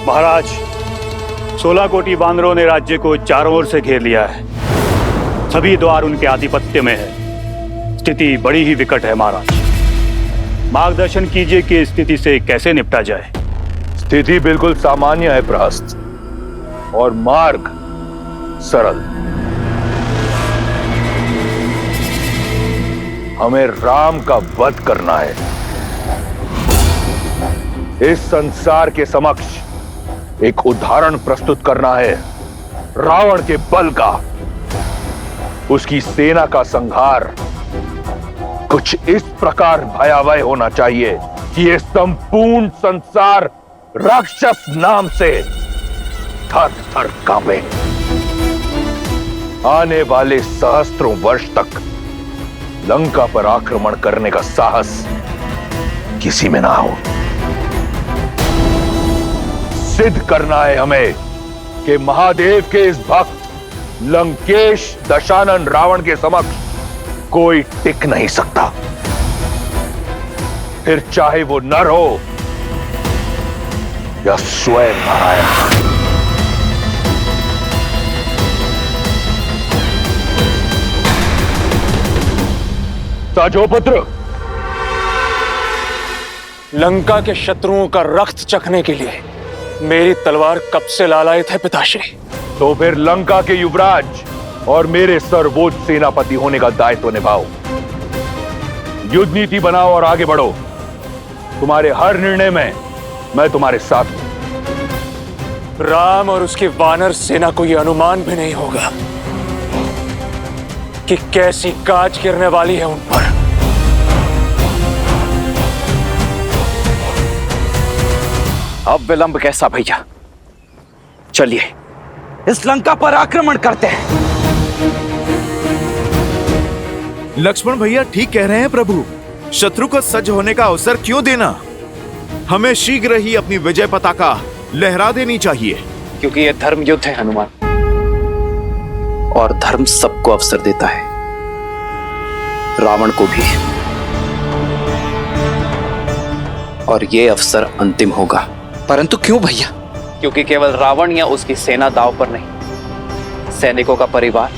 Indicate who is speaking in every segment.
Speaker 1: महाराज, 16 कोटि वानरों ने राज्य को चारों ओर से घेर लिया है। सभी द्वार उनके आधिपत्य में है। स्थिति बड़ी ही विकट है महाराज। मार्गदर्शन कीजिए कि इस स्थिति से कैसे निपटा जाए।
Speaker 2: स्थिति बिल्कुल सामान्य है प्रहस्त, और मार्ग सरल। हमें राम का वध करना है। इस संसार के समक्ष एक उदाहरण प्रस्तुत करना है रावण के बल का। उसकी सेना का संहार कुछ इस प्रकार भयावह होना चाहिए कि यह संपूर्ण संसार राक्षस नाम से थर थर कांपे। आने वाले सहस्त्रों वर्ष तक लंका पर आक्रमण करने का साहस किसी में ना हो। सिद्ध करना है हमें कि महादेव के इस भक्त लंकेश दशानन रावण के समक्ष कोई टिक नहीं सकता, फिर चाहे वो नर हो या स्वयं नारायण। साजोपुत्र,
Speaker 3: लंका के शत्रुओं का रक्त चखने के लिए मेरी तलवार कब से लालायित है पिताश्री।
Speaker 2: तो फिर लंका के युवराज और मेरे सर्वोच्च सेनापति होने का दायित्व निभाओ। युद्ध नीति बनाओ और आगे बढ़ो। तुम्हारे हर निर्णय में मैं तुम्हारे साथ हूं।
Speaker 3: राम और उसकी वानर सेना को यह अनुमान भी नहीं होगा कि कैसी काज गिरने वाली है उन पर।
Speaker 4: अब विलंब कैसा भैया, चलिए इस लंका पर आक्रमण करते हैं।
Speaker 5: लक्ष्मण भैया ठीक कह रहे हैं प्रभु। शत्रु को सज्ज होने का अवसर क्यों देना? हमें शीघ्र ही अपनी विजय पताका लहरा देनी चाहिए।
Speaker 4: क्योंकि यह धर्म युद्ध है हनुमान, और धर्म सबको अवसर देता है, रावण को भी। और यह अवसर अंतिम होगा।
Speaker 6: परंतु क्यों भैया?
Speaker 4: क्योंकि केवल रावण या उसकी सेना दांव पर नहीं, सैनिकों का परिवार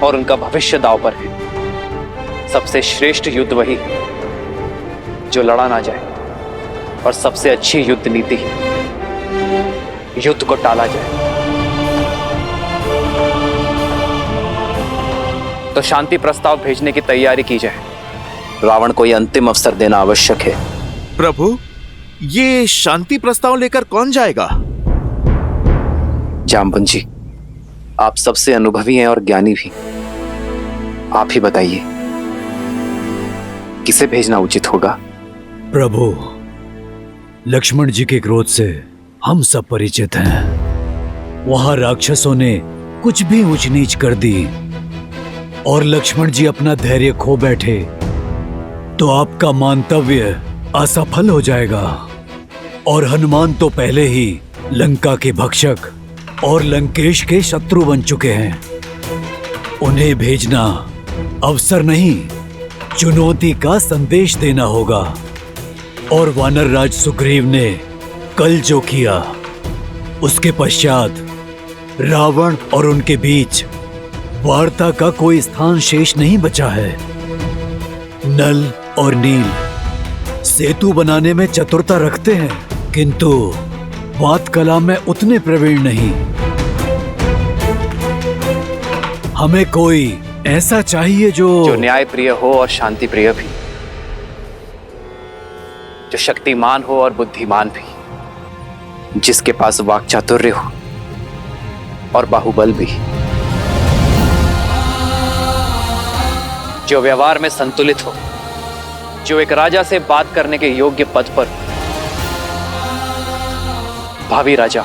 Speaker 4: और उनका भविष्य दांव पर है। सबसे श्रेष्ठ युद्ध वही जो लड़ा ना जाए, और सबसे अच्छी युद्ध नीति युद्ध को टाला जाए। तो शांति प्रस्ताव भेजने की तैयारी की जाए। रावण को यह अंतिम अवसर देना आवश्यक है।
Speaker 5: प्रभु, ये शांति प्रस्ताव लेकर कौन जाएगा?
Speaker 4: जामवंत जी, आप सबसे अनुभवी हैं और ज्ञानी भी। आप ही बताइए किसे भेजना उचित होगा?
Speaker 7: प्रभु, लक्ष्मण जी के क्रोध से हम सब परिचित हैं। वहां राक्षसों ने कुछ भी ऊंच नीच कर दी और लक्ष्मण जी अपना धैर्य खो बैठे तो आपका मंतव्य असफल हो जाएगा। और हनुमान तो पहले ही लंका के भक्षक और लंकेश के शत्रु बन चुके हैं। उन्हें भेजना अवसर नहीं, चुनौती का संदेश देना होगा। और वानर राज सुग्रीव ने कल जो किया, उसके पश्चात रावण और उनके बीच वार्ता का कोई स्थान शेष नहीं बचा है। नल और नील सेतु बनाने में चतुरता रखते हैं, किंतु बात कला में उतने प्रवीण नहीं। हमें कोई ऐसा चाहिए जो
Speaker 4: न्याय प्रिय हो और शांति प्रिय भी, जो शक्तिमान हो और बुद्धिमान भी, जिसके पास वाक्चातुर्य हो और बाहुबल भी, जो व्यवहार में संतुलित हो, जो एक राजा से बात करने के योग्य पद पर, भावी राजा।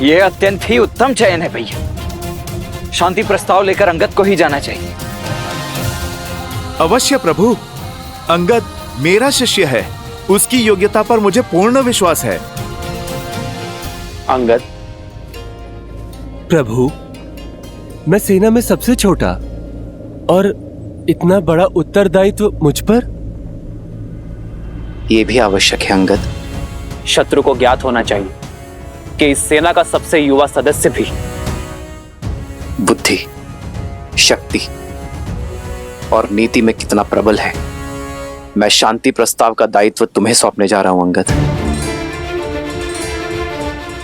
Speaker 6: यह अत्यंत ही उत्तम चयन है भैया। शांति प्रस्ताव लेकर अंगद को ही जाना चाहिए।
Speaker 5: अवश्य प्रभु। अंगद मेरा शिष्य है, उसकी योग्यता पर मुझे पूर्ण विश्वास है।
Speaker 4: अंगद,
Speaker 8: प्रभु, मैं सेना में सबसे छोटा और
Speaker 3: इतना बड़ा उत्तरदायित्व मुझ पर?
Speaker 4: यह भी आवश्यक है अंगद। शत्रु को ज्ञात होना चाहिए कि इस सेना का सबसे युवा सदस्य भी बुद्धि, शक्ति और नीति में कितना प्रबल है। मैं शांति प्रस्ताव का दायित्व तुम्हें सौंपने जा रहा हूं अंगद।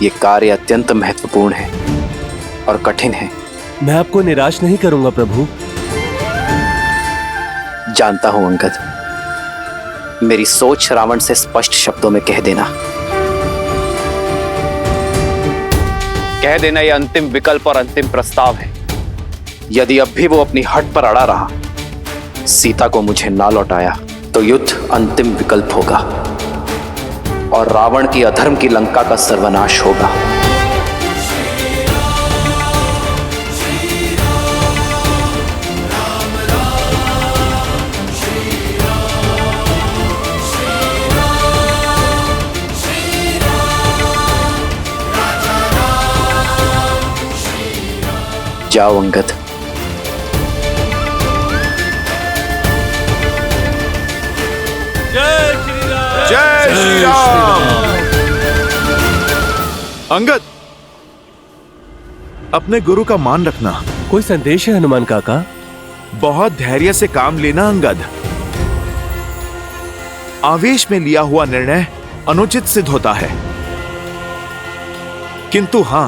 Speaker 4: यह कार्य अत्यंत महत्वपूर्ण है और कठिन है।
Speaker 3: मैं आपको निराश नहीं करूंगा प्रभु।
Speaker 4: जानता हूं अंगद, मेरी सोच रावण से स्पष्ट शब्दों में कह देना। कह देना यह अंतिम विकल्प और अंतिम प्रस्ताव है। यदि अब भी वो अपनी हट पर अड़ा रहा, सीता को मुझे ना लौटाया, तो युद्ध अंतिम विकल्प होगा और रावण की अधर्म की लंका का सर्वनाश होगा। जाओ अंगद।
Speaker 5: जय श्री राम। अंगद, अपने गुरु का मान रखना।
Speaker 3: कोई संदेश है हनुमान काका?
Speaker 5: बहुत धैर्य से काम लेना अंगद। आवेश में लिया हुआ निर्णय अनुचित सिद्ध होता है, किंतु हां,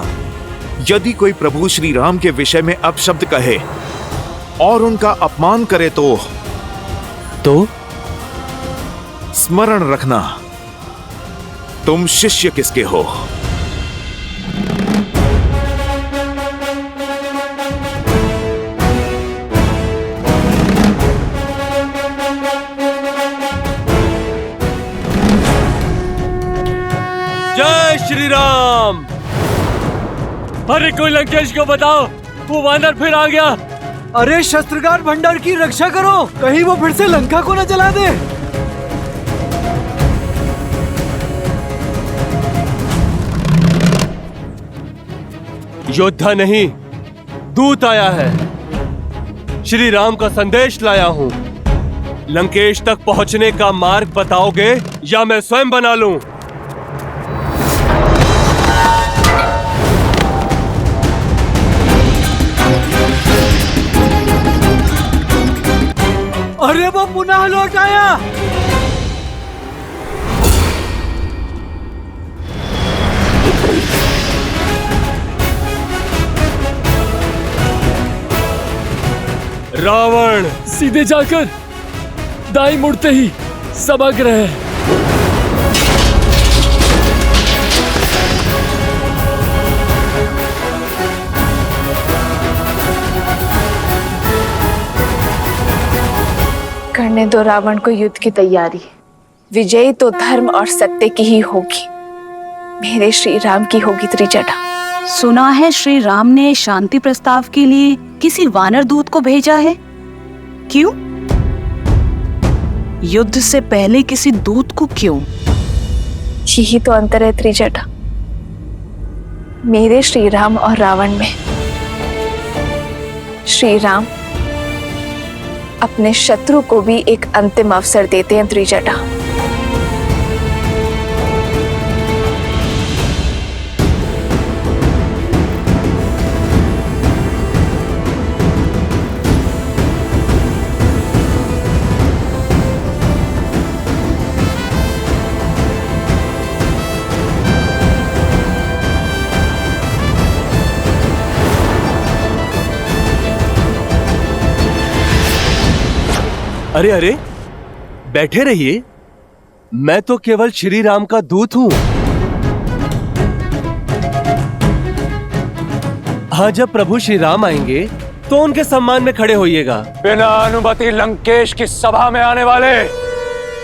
Speaker 5: यदि कोई प्रभु श्री राम के विषय में अपशब्द कहे और उनका अपमान करे तो स्मरण रखना, तुम शिष्य किसके हो।
Speaker 3: जय श्री राम। अरे कोई लंकेश को बताओ, वो वानर फिर आ गया।
Speaker 8: अरे शस्त्रगार भंडार की रक्षा करो, कहीं वो फिर से लंका को न जला दे।
Speaker 3: योद्धा नहीं, दूत आया है। श्री राम का संदेश लाया हूं। लंकेश तक पहुंचने का मार्ग बताओगे या मैं स्वयं बना लूं?
Speaker 8: अरे वो पुनः लौट आया।
Speaker 3: रावण
Speaker 9: सीधे जाकर दाई मुड़ते ही सभागृह है।
Speaker 10: करने दो रावण को युद्ध की तैयारी। विजयी तो धर्म और सत्य की ही होगी। मेरे श्री राम की होगी त्रिजटा।
Speaker 11: सुना है श्री राम ने शांति प्रस्ताव के लिए किसी वानर दूत को भेजा है। क्यों? युद्ध से पहले किसी दूत को क्यों?
Speaker 10: यही तो अंतर है त्रिजटा, मेरे श्री राम और रावण में। श्री राम अपने शत्रु को भी एक अंतिम अवसर देते हैं त्रिजटा।
Speaker 3: अरे अरे, बैठे रहिए। मैं तो केवल श्री राम का दूत हूं। हाँ, जब प्रभु श्री राम आएंगे तो उनके सम्मान में खड़े होइएगा। बिना अनुमति लंकेश की सभा में आने वाले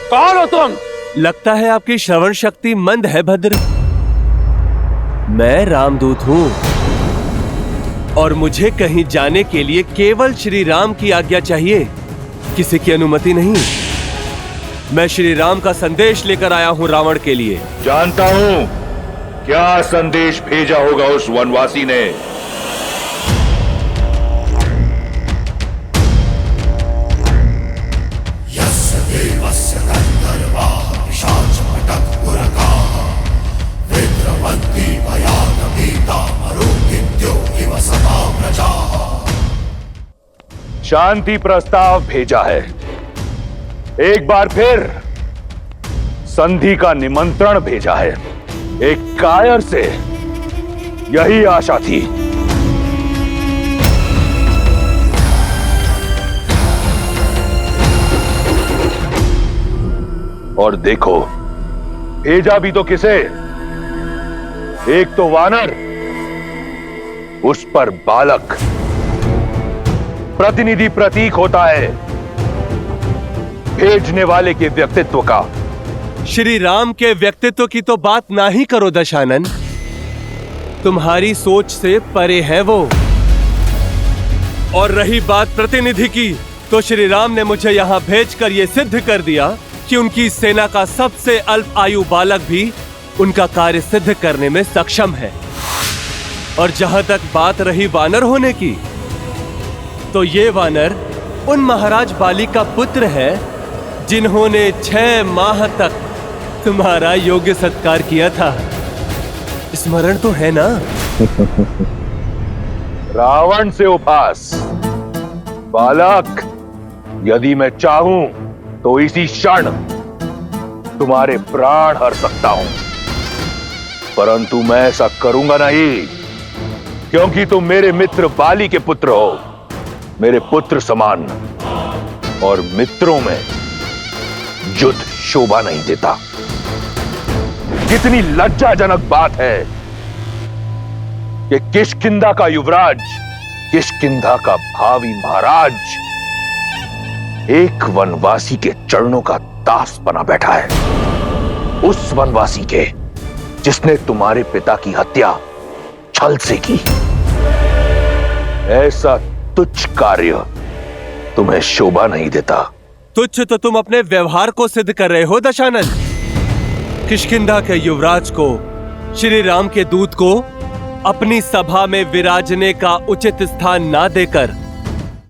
Speaker 3: कौन हो तुम? लगता है आपकी श्रवण शक्ति मंद है भद्र। मैं रामदूत हूं और मुझे कहीं जाने के लिए केवल श्री राम की आज्ञा चाहिए, किसी की अनुमति नहीं। मैं श्री राम का संदेश लेकर आया हूं रावण के लिए।
Speaker 2: जानता हूं क्या संदेश भेजा होगा उस वनवासी ने। शांति प्रस्ताव भेजा है। एक बार फिर संधि का निमंत्रण भेजा है। एक कायर से यही आशा थी। और देखो, भेजा भी तो किसे? एक तो वानर, उस पर बालक प्रतिनिधि प्रतीक होता है भेजने वाले के व्यक्तित्व का।
Speaker 3: श्री राम के व्यक्तित्व की तो बात ना ही करो दशानन, तुम्हारी सोच से परे है वो। और रही बात प्रतिनिधि की, तो श्री राम ने मुझे यहां भेजकर यह सिद्ध कर दिया कि उनकी सेना का सबसे अल्प आयु बालक भी उनका कार्य सिद्ध करने में सक्षम है। और जहां तक बात रही वानर होने की, तो ये वानर उन महाराज बाली का पुत्र है जिन्होंने 6 माह तक तुम्हारा योग्य सत्कार किया था। स्मरण तो है ना?
Speaker 2: रावण से उपहास। बालक, यदि मैं चाहूं तो इसी क्षण तुम्हारे प्राण हर सकता हूं, परंतु मैं ऐसा करूंगा नहीं, क्योंकि तुम मेरे मित्र बाली के पुत्र हो, मेरे पुत्र समान। और मित्रों में युद्ध शोभा नहीं देता। कितनी लज्जाजनक बात है कि किष्किंधा का युवराज, किष्किंधा का भावी महाराज एक वनवासी के चरणों का दास बना बैठा है। उस वनवासी के जिसने तुम्हारे पिता की हत्या छल से की। ऐसा तुच्छ कार्य तुम्हें शोभा नहीं देता।
Speaker 3: तुच्छ तो तुम अपने व्यवहार को सिद्ध कर रहे हो दशानन। किष्किंधा के युवराज को, श्री राम के दूत को अपनी सभा में विराजने का उचित स्थान ना देकर